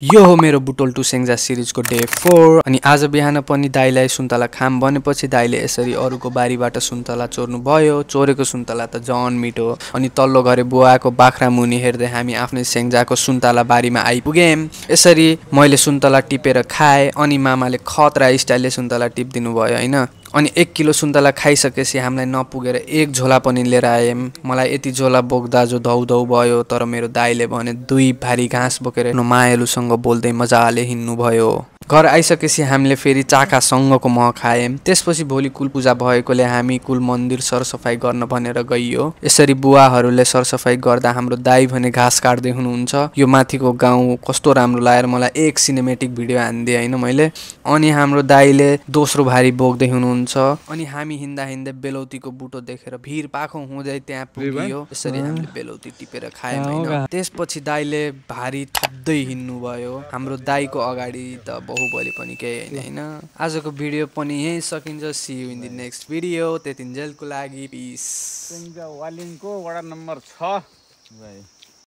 यो हो मेरो बुटोल टु सेङ्जा सिरिजको डे 4 अनि आज बिहान पनि दाइलाई सुन्तला खाम भनेपछि दाइले यसरी अरूको बारीबाट सुन्तला चोर्नु भयो। चोरेको सुन्तला त झन् मिठो। अनि तल्लो घरे बुवाको बाख्रा मुनि हेर्दै हामी आफ्नै सेङ्जाको सुन्तला बारीमा आइपुगेम। यसरी मैले सुन्तला टिपेर खाएँ अनि मामाले खतरा स्टाइलले सुन्तला टिपिदिनु भयो हैन। अनि 1 किलो सुन्तला खाइसकेपछि हामीलाई नपुगेर एक झोला पनि लिएर आएम। मलाई यति झोला बोक्दा जो धौ भयो, तर मेरो दाइले भने 2 भारी घाँस बोकेर मायालुसँग बोल्दै मजाले हिँड्नु भयो। घर आइसकेपछि हामीले फेरि चाखासँगको मह खायौँ। त्यसपछि भोलि कुल पूजा भएकोले हामी कुल मन्दिर सरसफाई गर्न भनेर गइयो। यसरी बुवाहरूले सरसफाई गर्दा हाम्रो दाइ भने घाँस काट्दै हुनुहुन्छ। यो माथिको गाउँ कस्तो राम्रो लागेर मलाई एक सिनेमेटिक भिडियो हान्दिए हैन मैले। अनि हाम्रो दाइले दोस्रो भारी बोक्दै हुनुहुन्छ। अनि हामी हिँड्दा हिँड्दै बेलौतीको बुटो देखेर भिर पाखो हुँदै त्यहाँ पुगियो। यसरी हामीले बेलौती टिपेर खायौँ हैन। त्यसपछि दाइले भारी थप्दै हिँड्नु भयो। हाम्रो दाइको अगाडि त बाहुबली पनि केही हैन। आजको भिडियो पनि यही सकिन्छ। See you in the next video. त्यतिन्जेलको लागि पिस। सेङ्जा वालिङको वडा नम्बर 6 भाइ।